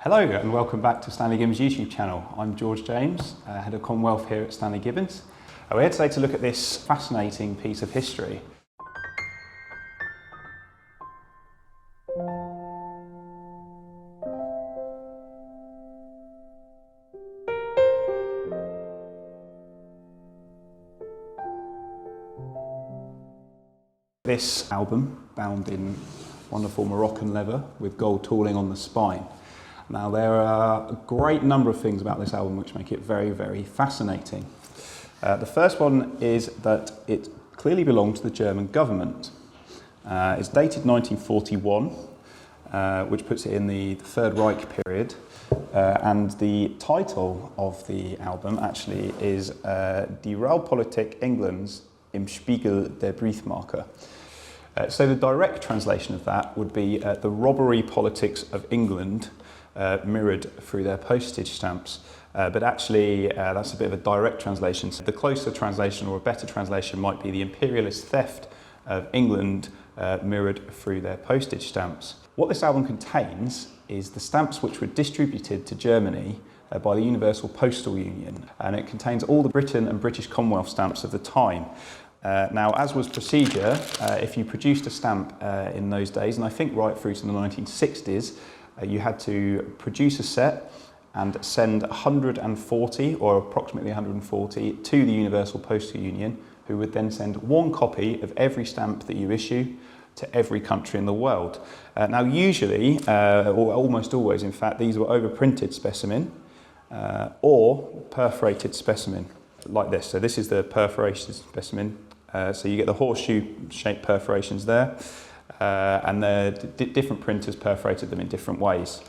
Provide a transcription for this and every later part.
Hello and welcome back to Stanley Gibbons' YouTube channel. I'm George James, Head of Commonwealth here at Stanley Gibbons. We're here today to look at this fascinating piece of history. This album, bound in wonderful Moroccan leather with gold tooling on the spine. Now there are a great number of things about this album which make it very, very fascinating. The first one is that it clearly belonged to the German government. It's dated 1941, which puts it in the Third Reich period, and the title of the album actually is Die Raubpolitik Englands im Spiegel der Briefmarke. So the direct translation of that would be the robbery politics of England mirrored through their postage stamps. But actually that's a bit of a direct translation. So the closer translation or a better translation might be the imperialist theft of England mirrored through their postage stamps. What this album contains is the stamps which were distributed to Germany by the Universal Postal Union, and it contains all the Britain and British Commonwealth stamps of the time. Now, as was procedure, if you produced a stamp in those days, and I think right through to the 1960s, you had to produce a set and send 140 or approximately 140 to the Universal Postal Union, who would then send one copy of every stamp that you issue to every country in the world. Now usually, or almost always in fact, these were overprinted specimen or perforated specimen like this. So this is the perforated specimen. So you get the horseshoe-shaped perforations there, and the different printers perforated them in different ways.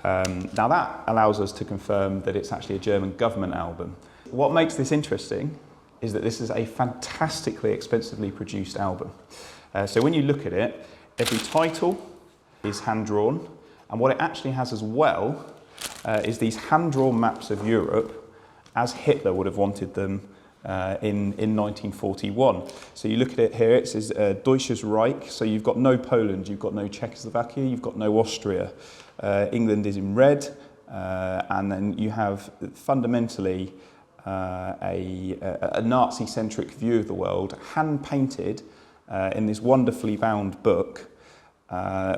Now that allows us to confirm that it's actually a German government album. What makes this interesting is that this is a fantastically expensively produced album. So when you look at it, every title is hand-drawn, and what it actually has as well is these hand-drawn maps of Europe as Hitler would have wanted them in 1941. So you look at it here, it says Deutsches Reich, so you've got no Poland, you've got no Czechoslovakia, you've got no Austria. England is in red, and then you have fundamentally a Nazi-centric view of the world, hand-painted in this wonderfully bound book,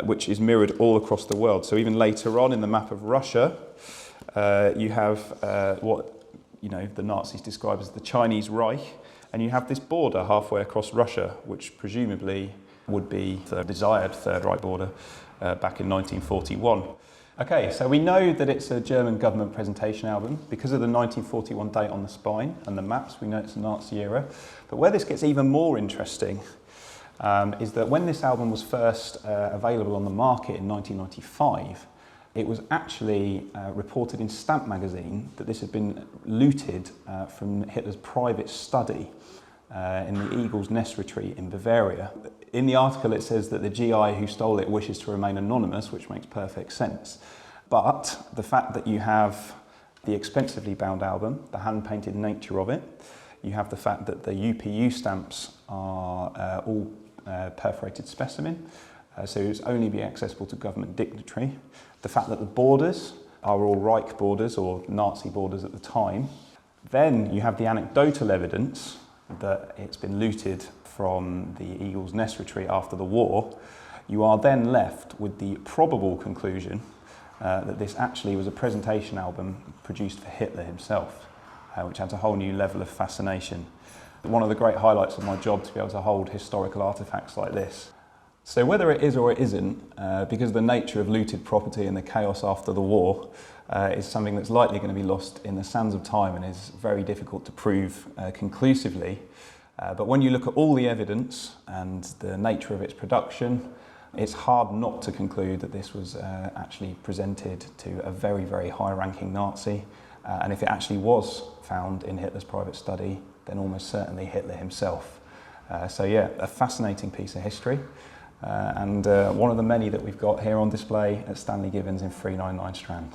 which is mirrored all across the world. So even later on in the map of Russia, you have what the Nazis describe as the Chinese Reich, and you have this border halfway across Russia, which presumably would be the desired Third Reich border back in 1941. Okay, so we know that it's a German government presentation album because of the 1941 date on the spine and the maps. We know it's a Nazi era. But where this gets even more interesting is that when this album was first available on the market in 1995, it was actually reported in Stamp magazine that this had been looted from Hitler's private study in the Eagle's Nest retreat in Bavaria. In the article it says that the GI who stole it wishes to remain anonymous, which makes perfect sense. But the fact that you have the expensively bound album, the hand-painted nature of it, you have the fact that the UPU stamps are all perforated specimen, so it's only be accessible to government dignitary. The fact that the borders are all Reich borders or Nazi borders at the time. Then you have the anecdotal evidence that it's been looted from the Eagle's Nest retreat after the war. You are then left with the probable conclusion that this actually was a presentation album produced for Hitler himself, which adds a whole new level of fascination. One of the great highlights of my job to be able to hold historical artefacts like this. So whether it is or it isn't, because of the nature of looted property and the chaos after the war, is something that's likely going to be lost in the sands of time and is very difficult to prove conclusively. But when you look at all the evidence and the nature of its production, it's hard not to conclude that this was actually presented to a very, very high-ranking Nazi. And if it actually was found in Hitler's private study, then almost certainly Hitler himself. So yeah, a fascinating piece of history. And one of the many that we've got here on display at Stanley Gibbons in 399 Strand.